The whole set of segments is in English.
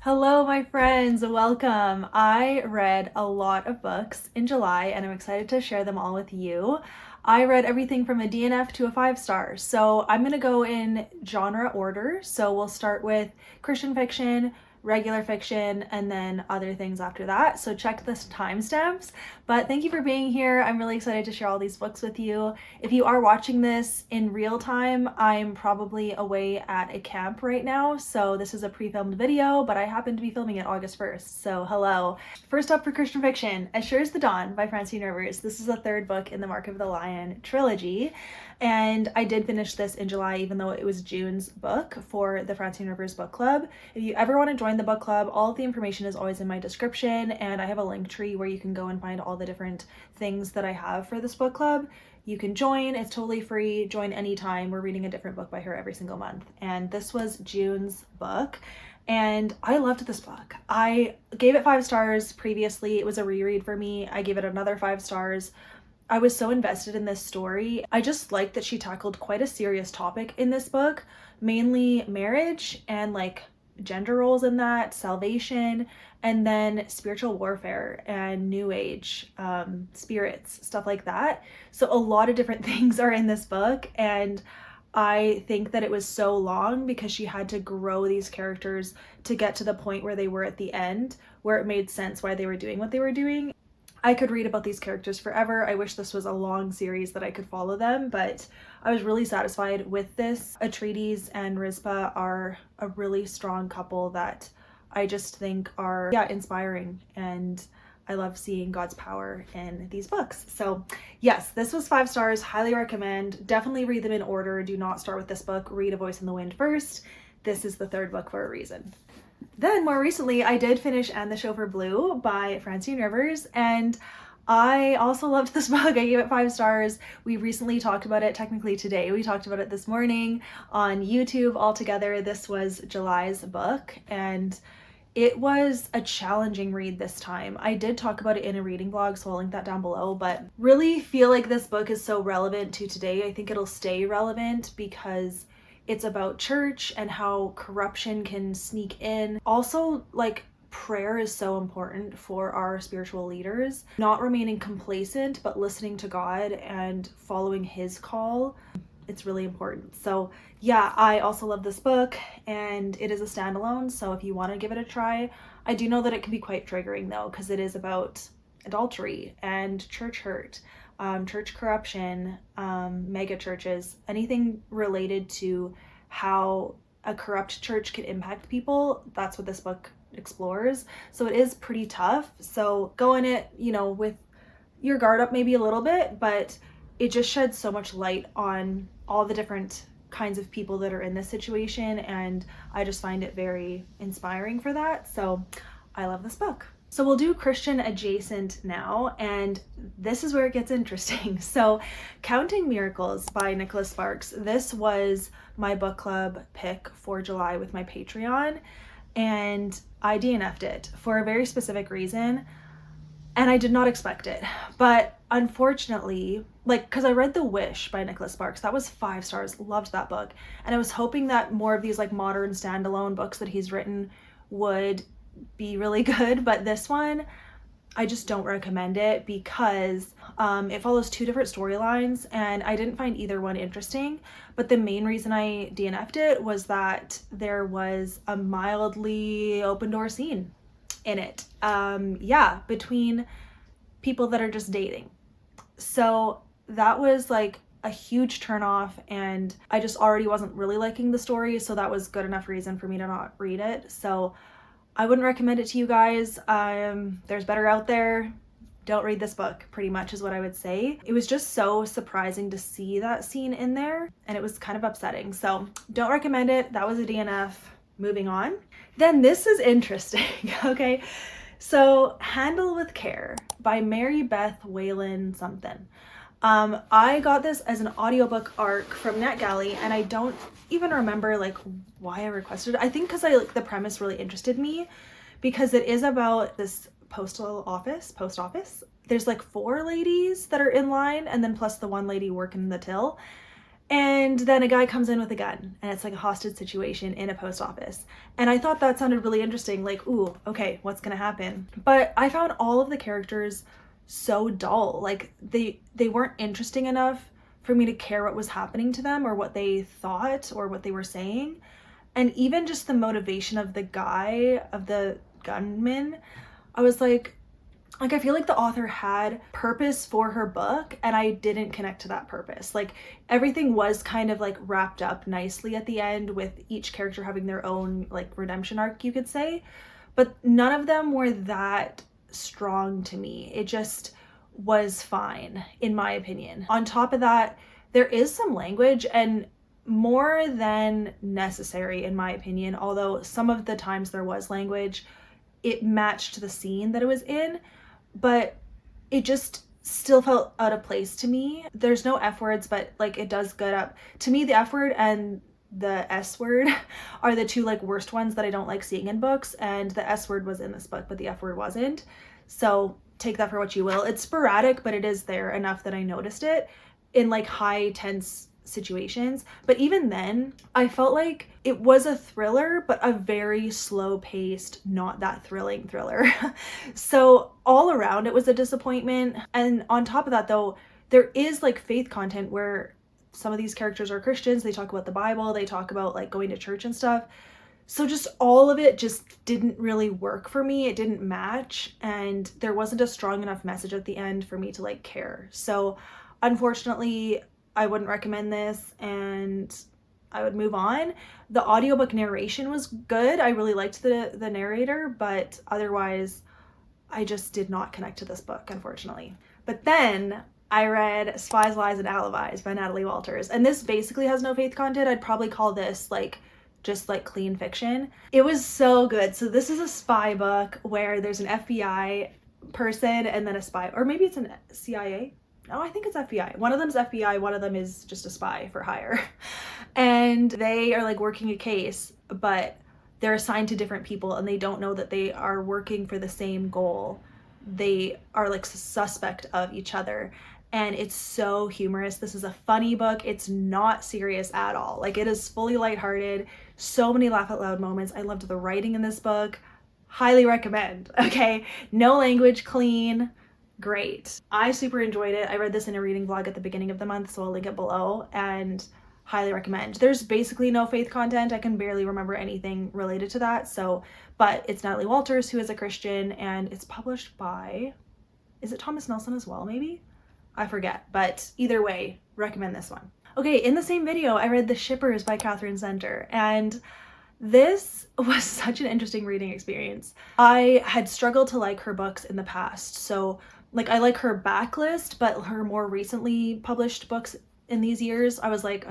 Hello, my friends, welcome. I read a lot of books in July and I'm excited to share them all with you. I read everything from a DNF to a 5-star. So I'm going to go in genre order. So we'll start with Christian fiction, regular fiction, and then other things after that. So check the timestamps. But thank you for being here. I'm really excited to share all these books with you. If you are watching this in real time, I'm probably away at a camp right now. So this is a pre-filmed video, but I happen to be filming it August 1st. So hello. First up for Christian fiction, As Sure as the Dawn by Francine. This is the third book in the Mark of the Lion trilogy. And I did finish this in July, even though it was June's book for the Francine Rivers book club. If you ever want to join the book club, all of the information is always in my description, and I have a link tree where you can go and find all the different things that I have for this book club. You can join, it's totally free, join anytime. We're reading a different book by her every single month. And this was June's book. And I loved this book. I gave it 5 stars previously. It was a reread for me. I gave it another 5 stars. I was so invested in this story. I just liked that she tackled quite a serious topic in this book, mainly marriage and like gender roles in that, salvation, and then spiritual warfare and new age, spirits, stuff like that. So a lot of different things are in this book, and I think that it was so long because she had to grow these characters to get to the point where they were at the end, where it made sense why they were doing what they were doing. I could read about these characters forever. I wish this was a long series that I could follow them, but I was really satisfied with this. Atreides and Rizpah are a really strong couple that I just think are, inspiring, and I love seeing God's power in these books. So yes, this was 5 stars, highly recommend. Definitely read them in order. Do not start with this book. Read A Voice in the Wind first. This is the third book for a reason. Then more recently, I did finish And the Shofar Blew by Francine Rivers, and I also loved this book. I gave it 5 stars. We recently talked about it, technically today. We talked about it this morning on YouTube all together. This was July's book, and it was a challenging read this time. I did talk about it in a reading blog, so I'll link that down below, but really feel like this book is so relevant to today. I think it'll stay relevant because it's about church and how corruption can sneak in. Also, like, prayer is so important for our spiritual leaders. Not remaining complacent, but listening to God and following his call. It's really important. So yeah, I also love this book, and it is a standalone, so if you want to give it a try. I do know that it can be quite triggering though, because it is about adultery and church hurt, church corruption, mega churches, anything related to how a corrupt church can impact people. That's what this book explores. So it is pretty tough. So go in it, with your guard up maybe a little bit, but it just sheds so much light on all the different kinds of people that are in this situation, and I just find it very inspiring for that. So I love this book. So we'll do Christian adjacent now, and this is where it gets interesting. So Counting Miracles by Nicholas Sparks. This was my book club pick for July with my Patreon, and I DNF'd it for a very specific reason, and I did not expect it. But unfortunately, because I read The Wish by Nicholas Sparks, that was 5 stars, loved that book, and I was hoping that more of these modern standalone books that he's written would be really good, but this one I just don't recommend it because it follows 2 different storylines, and I didn't find either one interesting. But the main reason I DNF'd it was that there was a mildly open door scene in it, between people that are just dating. So that was like a huge turnoff, and I just already wasn't really liking the story, so that was good enough reason for me to not read it. So I wouldn't recommend it to you guys. There's better out there. Don't read this book, pretty much is what I would say. It was just so surprising to see that scene in there, and it was kind of upsetting. So don't recommend it. That was a DNF. Moving on. Then this is interesting, okay? So Handle with Care by Mary Beth Whalen something. I got this as an audiobook arc from NetGalley, and I don't even remember why I requested it. I think because the premise really interested me, because it is about this post office. There's 4 ladies that are in line, and then plus the one lady working the till. And then a guy comes in with a gun, and it's like a hostage situation in a post office. And I thought that sounded really interesting, like, ooh, okay, what's gonna happen? But I found all of the characters so dull. Like, they weren't interesting enough for me to care what was happening to them or what they thought or what they were saying. And even just the motivation of the guy, of the gunman, I was like, I feel like the author had purpose for her book and I didn't connect to that purpose. Like, everything was kind of like wrapped up nicely at the end with each character having their own like redemption arc, you could say, but none of them were that strong to me. It just was fine, in my opinion. On top of that, there is some language, and more than necessary in my opinion, although some of the times there was language, it matched the scene that it was in, but it just still felt out of place to me. There's no F words, but like it does good up. To me, the F word and the S word are the two like worst ones that I don't like seeing in books, and the S word was in this book, but the F word wasn't. So take that for what you will. It's sporadic, but it is there enough that I noticed it in like high tense situations. But even then, I felt like it was a thriller, but a very slow paced, not that thrilling thriller. So all around it was a disappointment. And on top of that though, there is like faith content where some of these characters are Christians, they talk about the Bible, they talk about like going to church and stuff. So just all of it just didn't really work for me. It didn't match, and there wasn't a strong enough message at the end for me to like care. So unfortunately, I wouldn't recommend this, and I would move on. The audiobook narration was good. I really liked the narrator, but otherwise I just did not connect to this book, unfortunately. But then I read Spies, Lies, and Alibis by Natalie Walters, and this basically has no faith content. I'd probably call this like just like clean fiction. It was so good. So this is a spy book where there's an FBI person and then a spy, or maybe it's an CIA. No, I think it's FBI. One of them's FBI, one of them is just a spy for hire. And they are like working a case, but they're assigned to different people and they don't know that they are working for the same goal. They are like suspect of each other. And it's so humorous. This is a funny book. It's not serious at all. Like, it is fully lighthearted. So many laugh out loud moments. I loved the writing in this book. Highly recommend. Okay, no language, clean, great. I super enjoyed it. I read this in a reading vlog at the beginning of the month, so I'll link it below, and highly recommend. There's basically no faith content. I can barely remember anything related to that. So, but it's Natalie Walters, who is a Christian, and it's published by, is it Thomas Nelson as well, maybe? I forget, but either way, recommend this one. Okay, in the same video, I read The Shippers by Katherine Center, and this was such an interesting reading experience. I had struggled to like her books in the past, so like I like her backlist, but her more recently published books in these years, I was like,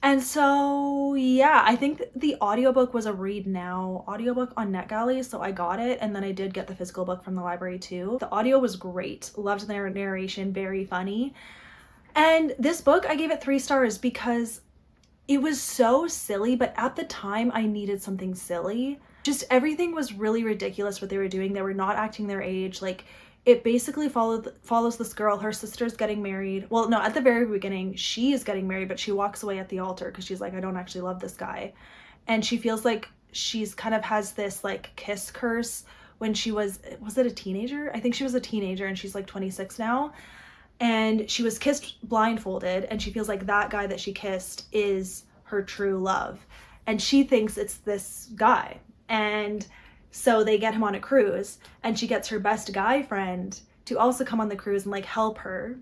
And so yeah, I think the audiobook was a read now audiobook on NetGalley, so I got it, and then I did get the physical book from the library too. The audio was great, loved the narration, very funny. And this book, I gave it 3 stars because it was so silly, but at the time I needed something silly. Just everything was really ridiculous what they were doing. They were not acting their age. Like, it basically follows this girl. Her sister's getting married. Well, no, at the very beginning, she is getting married, but she walks away at the altar because she's like, I don't actually love this guy. And she feels like she's kind of has this like kiss curse when she was it a teenager? I think she was a teenager, and she's like 26 now. And she was kissed blindfolded, and she feels like that guy that she kissed is her true love. And she thinks it's this guy. And so they get him on a cruise, and she gets her best guy friend to also come on the cruise and like help her.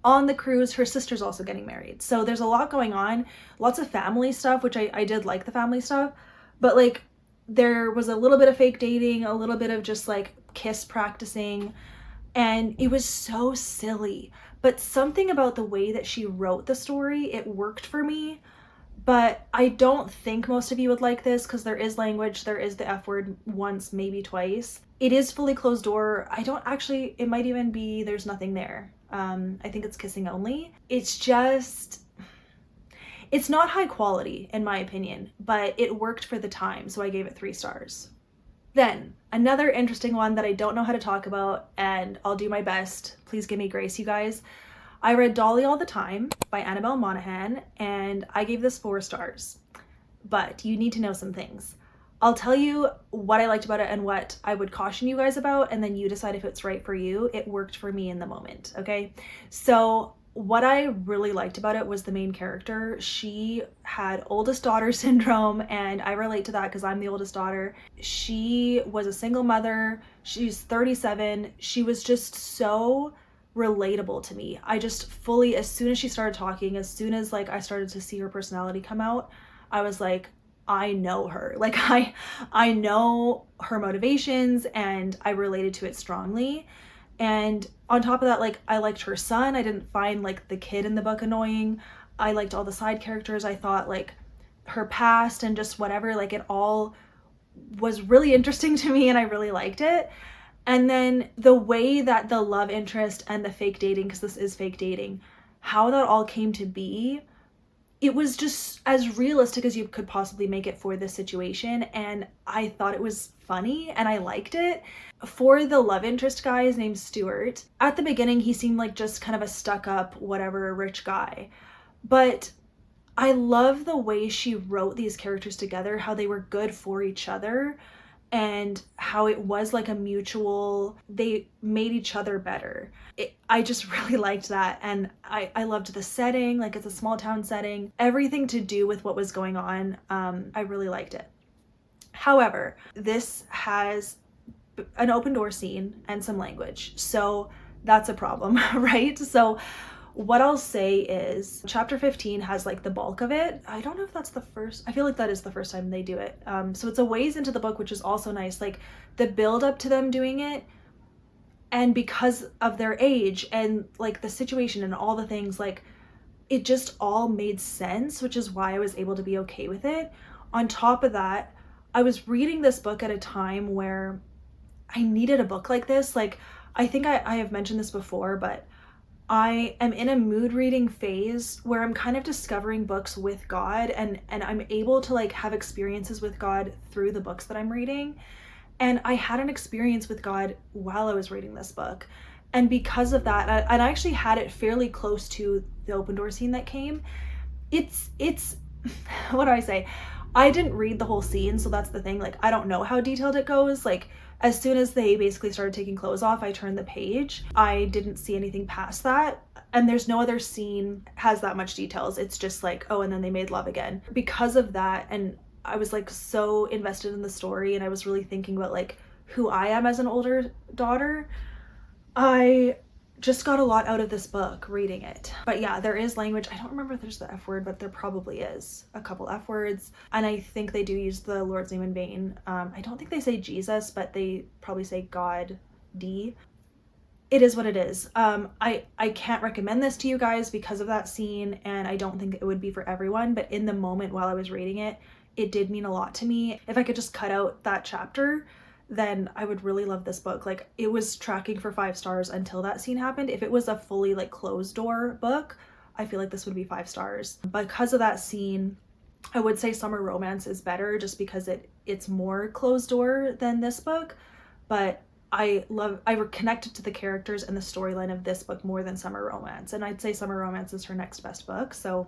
On the cruise, her sister's also getting married. So there's a lot going on, lots of family stuff, which I did like the family stuff, but like there was a little bit of fake dating, a little bit of just like kiss practicing, and it was so silly. But something about the way that she wrote the story, it worked for me. But I don't think most of you would like this because there is language, there is the F word once, maybe twice. It is fully closed door. I don't actually, it might even be there's nothing there. I think it's kissing only. It's just, it's not high quality in my opinion, but it worked for the time, so I gave it 3 stars. Then another interesting one that I don't know how to talk about, and I'll do my best. Please give me grace, you guys. I read Dolly All the Time by Annabelle Monaghan, and I gave this 4 stars. But you need to know some things. I'll tell you what I liked about it and what I would caution you guys about, and then you decide if it's right for you. It worked for me in the moment, okay? So what I really liked about it was the main character. She had oldest daughter syndrome, and I relate to that because I'm the oldest daughter. She was a single mother. She's 37. She was just so relatable to me. I just fully, as soon as she started talking, as soon as like I started to see her personality come out, I was like, I know her. Like I know her motivations, and I related to it strongly. And on top of that, like I liked her son. I didn't find like the kid in the book annoying. I liked all the side characters. I thought like her past and just whatever, like it all was really interesting to me, and I really liked it. And then the way that the love interest and the fake dating, because this is fake dating, how that all came to be, it was just as realistic as you could possibly make it for this situation. And I thought it was funny and I liked it. For the love interest guy, his name's Stuart. At the beginning, he seemed like just kind of a stuck-up, whatever, rich guy. But I love the way she wrote these characters together, how they were good for each other, and how it was like a mutual, they made each other better. I just really liked that. And I loved the setting, like it's a small town setting, everything to do with what was going on. I really liked it. However, this has an open door scene and some language. So that's a problem, right? So what I'll say is chapter 15 has like the bulk of it. I don't know if that's the first, I feel like that is the first time they do it. So it's a ways into the book, which is also nice. Like the build up to them doing it, and because of their age and like the situation and all the things, like it just all made sense, which is why I was able to be okay with it. On top of that, I was reading this book at a time where I needed a book like this. Like I think I have mentioned this before, but I am in a mood reading phase where I'm kind of discovering books with God, and I'm able to like have experiences with God through the books that I'm reading. And I had an experience with God while I was reading this book. And because of that, and I actually had it fairly close to the open door scene that came. It's what do I say? I didn't read the whole scene, so that's the thing. Like I don't know how detailed it goes. Like as soon as they basically started taking clothes off, I turned the page. I didn't see anything past that. And there's no other scene has that much details. It's just like, oh, and then they made love again. Because of that, and I was like so invested in the story, and I was really thinking about like who I am as an older daughter, I just got a lot out of this book reading it. But yeah, there is language. I don't remember if there's the F word, but there probably is a couple F words. And I think they do use the Lord's name in vain. I don't think they say Jesus, but they probably say God D. It is what it is. I can't recommend this to you guys because of that scene, and I don't think it would be for everyone, but in the moment while I was reading it, it did mean a lot to me. If I could just cut out that chapter, then I would really love this book. Like it was tracking for 5 stars until that scene happened. If it was a fully like closed door book, I feel like this would be 5 stars. Because of that scene, I would say Summer Romance is better just because it's more closed door than this book. But I connected to the characters and the storyline of this book more than Summer Romance. And I'd say Summer Romance is her next best book. So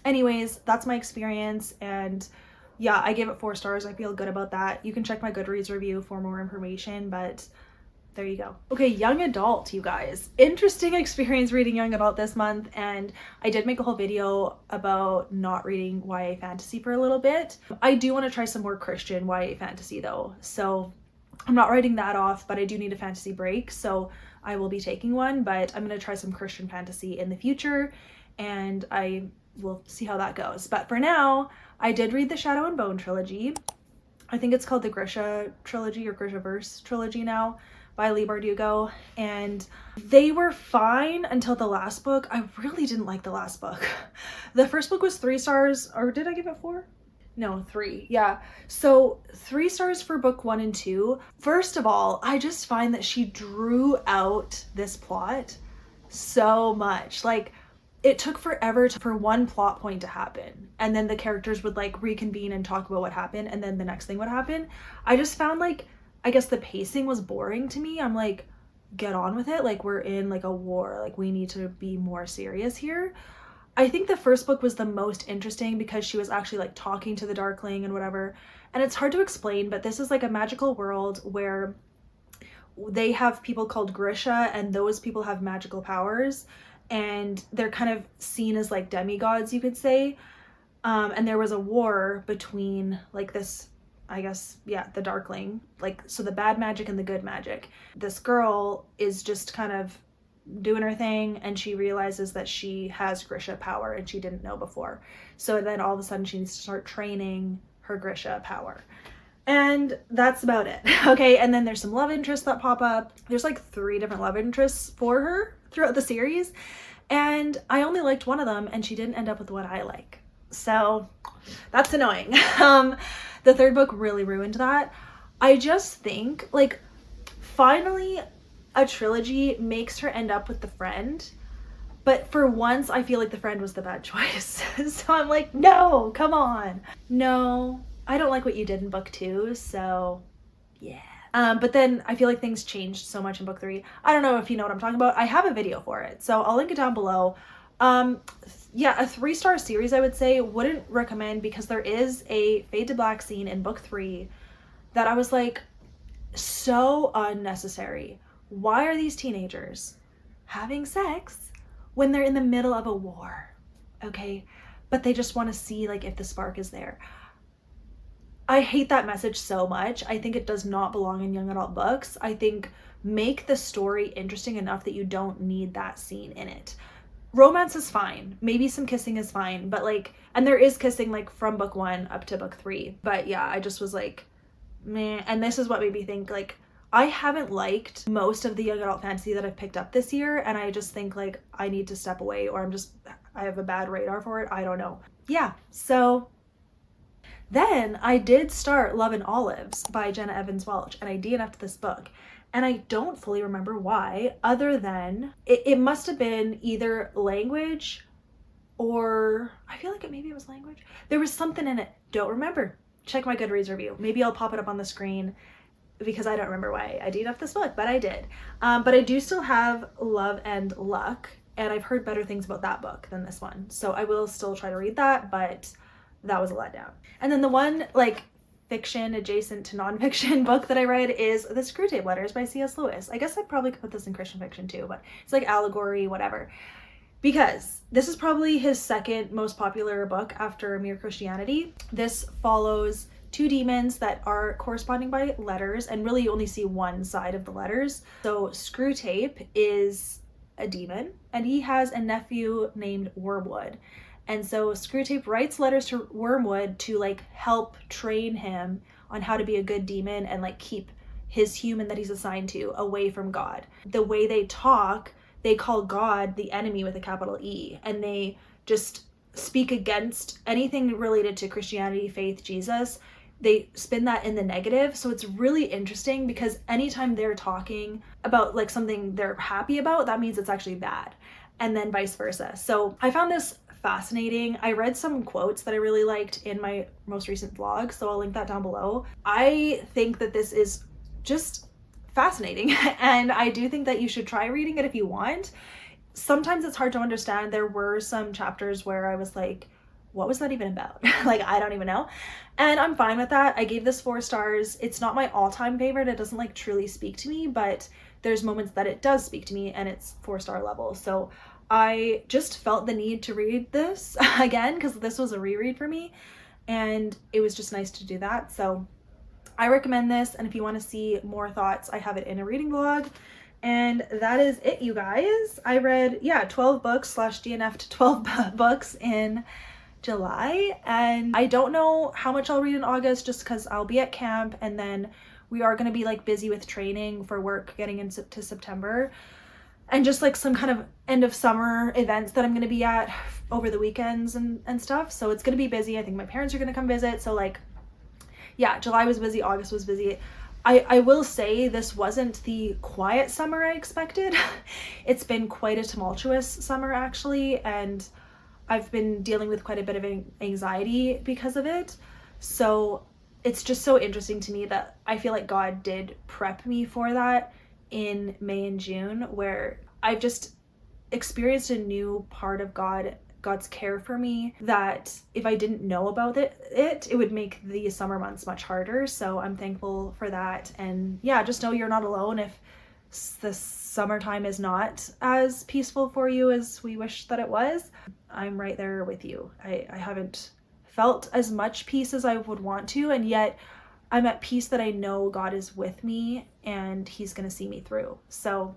anyways, that's my experience. And yeah, I gave it 4 stars. I feel good about that. You can check my Goodreads review for more information, but there you go. Okay, young adult, you guys. Interesting experience reading young adult this month, and I did make a whole video about not reading YA fantasy for a little bit. I do want to try some more Christian YA fantasy though, so I'm not writing that off, but I do need a fantasy break, so I will be taking one, but I'm going to try some Christian fantasy in the future, and I will see how that goes. But for now, I did read the Shadow and Bone trilogy. I think it's called the Grisha trilogy or Grishaverse trilogy now by Leigh Bardugo, and they were fine until the last book. I really didn't like the last book. The first book was 3 stars, or did I give it 4? No, 3. Yeah. So 3 stars for book 1 and 2. First of all, I just find that she drew out this plot so much. Like it took forever for one plot point to happen, and then the characters would like reconvene and talk about what happened, and then the next thing would happen. I just found like, I guess the pacing was boring to me. I'm like, get on with it. Like, we're in like a war, like we need to be more serious here. I think the first book was the most interesting because she was actually like talking to the Darkling and whatever. And it's hard to explain, but this is like a magical world where they have people called Grisha, and those people have magical powers, and they're kind of seen as like demigods, you could say. And there was a war between like this, I guess, yeah, the Darkling, like, so the bad magic and the good magic. This girl is just kind of doing her thing, and she realizes that she has Grisha power and she didn't know before. So then all of a sudden she needs to start training her Grisha power. And that's about it. Okay, and then there's some love interests that pop up. There's like 3 different love interests for her throughout the series, and I only liked one of them, and she didn't end up with what I like. So that's annoying. The 3rd book really ruined that. I just think, like, finally a trilogy makes her end up with the friend, but for once I feel like the friend was the bad choice. So I'm like, no, come on. No, I don't like what you did in book 2, so yeah. But then I feel like things changed so much in book 3. I don't know if you know what I'm talking about. I have a video for it, so I'll link it down below. Yeah, a 3-star series I would say, wouldn't recommend, because there is a fade to black scene in book 3 that I was like, so unnecessary. Why are these teenagers having sex when they're in the middle of a war? Okay, but they just want to see like if the spark is there. I hate that message so much. I think it does not belong in young adult books. I think make the story interesting enough that you don't need that scene in it. Romance is fine. Maybe some kissing is fine, but like, and there is kissing like from book 1 up to book 3. But yeah, I just was like, meh. And this is what made me think, like, I haven't liked most of the young adult fantasy that I've picked up this year, and I just think like I need to step away, or I have a bad radar for it. I don't know. Yeah, so then I did start Love and Olives by Jenna Evans Welch, and I DNF'd this book. And I don't fully remember why, other than it must have been either language, or I feel like maybe it was language. There was something in it. Don't remember. Check my Goodreads review. Maybe I'll pop it up on the screen, because I don't remember why I DNF'd this book, but I did. But I do still have Love and Luck, and I've heard better things about that book than this one. So I will still try to read that, but that was a letdown. And then the one like fiction adjacent to nonfiction book that I read is The Screwtape Letters by C.S. Lewis. I guess I probably could put this in Christian fiction too, but it's like allegory, whatever. Because this is probably his 2nd most popular book after Mere Christianity. This follows 2 demons that are corresponding by letters, and really you only see one side of the letters. So Screwtape is a demon, and he has a nephew named Wormwood. And so Screwtape writes letters to Wormwood to like help train him on how to be a good demon and like keep his human that he's assigned to away from God. The way they talk, they call God the enemy with a capital E, and they just speak against anything related to Christianity, faith, Jesus. They spin that in the negative. So it's really interesting, because anytime they're talking about like something they're happy about, that means it's actually bad, and then vice versa. So I found this fascinating. I read some quotes that I really liked in my most recent vlog, so I'll link that down below. I think that this is just fascinating, and I do think that you should try reading it if you want. Sometimes it's hard to understand. There were some chapters where I was like, what was that even about? Like, I don't even know. And I'm fine with that. I gave this 4 stars. It's not my all-time favorite. It doesn't like truly speak to me, but there's moments that it does speak to me, and it's 4-star level. So I just felt the need to read this again, because this was a reread for me, and it was just nice to do that. So I recommend this, and if you want to see more thoughts, I have it in a reading vlog. And that is it, you guys. I read, 12 books / DNF'd 12 books in July, and I don't know how much I'll read in August, just because I'll be at camp, and then we are going to be like busy with training for work getting into September, and just like some kind of end of summer events that I'm going to be at over the weekends and stuff. So it's going to be busy. I think my parents are going to come visit. So like, yeah, July was busy, August was busy. I will say this wasn't the quiet summer I expected. It's been quite a tumultuous summer actually, and I've been dealing with quite a bit of anxiety because of it. So it's just so interesting to me that I feel like God did prep me for that in May and June where I've just experienced a new part of God's care for me that if I didn't know about it would make the summer months much harder. So I'm thankful for that. And yeah, just know you're not alone if the summertime is not as peaceful for you as we wish that it was. I'm right there with you. I haven't felt as much peace as I would want to, and yet I'm at peace that I know God is with me and he's going to see me through. So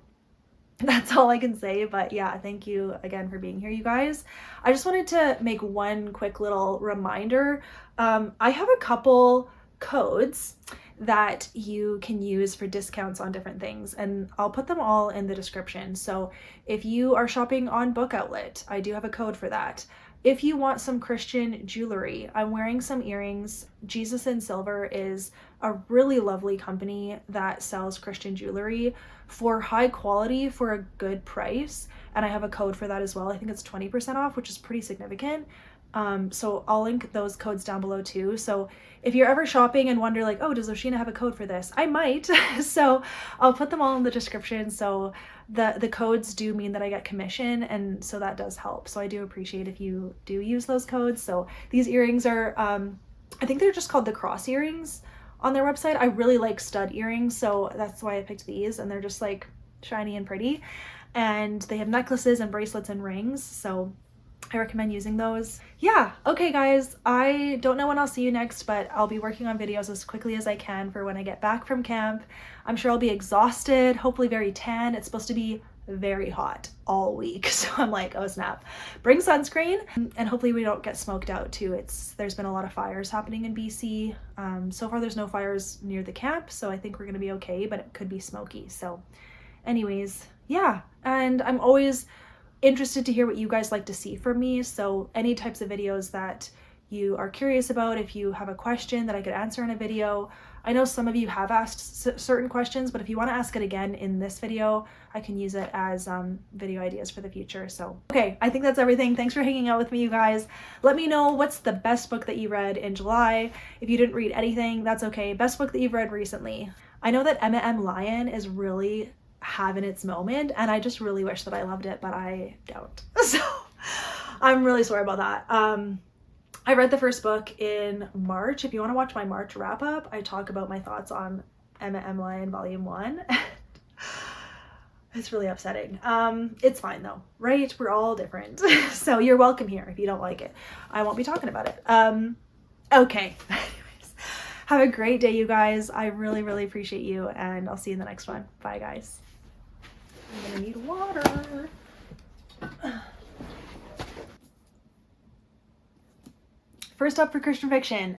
that's all I can say. But yeah, thank you again for being here, you guys. I just wanted to make one quick little reminder. I have a couple codes that you can use for discounts on different things, and I'll put them all in the description. So if you are shopping on Book Outlet, I do have a code for that. If you want some Christian jewelry, I'm wearing some earrings. Jesus in Silver is a really lovely company that sells Christian jewelry for high quality for a good price, and I have a code for that as well. I think it's 20% off, which is pretty significant. So I'll link those codes down below too. So if you're ever shopping and wonder like, oh, does Oshina have a code for this? I might. So I'll put them all in the description. So the codes do mean that I get commission, and so that does help. So I do appreciate if you do use those codes. So these earrings are, I think they're just called the cross earrings on their website. I really like stud earrings, so that's why I picked these, and they're just like shiny and pretty. And they have necklaces and bracelets and rings, so I recommend using those. Yeah, okay guys, I don't know when I'll see you next, but I'll be working on videos as quickly as I can for when I get back from camp. I'm sure I'll be exhausted, hopefully very tan. It's supposed to be very hot all week, so I'm like, oh snap. Bring sunscreen, and hopefully we don't get smoked out too. There's been a lot of fires happening in BC. So far there's no fires near the camp, so I think we're gonna be okay, but it could be smoky. So anyways, yeah, and I'm always interested to hear what you guys like to see from me. So any types of videos that you are curious about, if you have a question that I could answer in a video. I know some of you have asked certain questions, but if you want to ask it again in this video, I can use it as video ideas for the future. So, okay, I think that's everything. Thanks for hanging out with me, you guys. Let me know what's the best book that you read in July. If you didn't read anything, that's okay. Best book that you've read recently. I know that Emma M. Lyon is really having its moment, and I just really wish that I loved it, but I don't. So I'm really sorry about that. I read the first book in March. If you want to watch my March wrap up, I talk about my thoughts on Emma M. Lyon Volume 1. It's really upsetting. It's fine though, right? We're all different. So you're welcome here if you don't like it. I won't be talking about it. Okay. Anyways, have a great day, you guys. I really, really appreciate you, and I'll see you in the next one. Bye, guys. I'm gonna need water. First up for Christian fiction,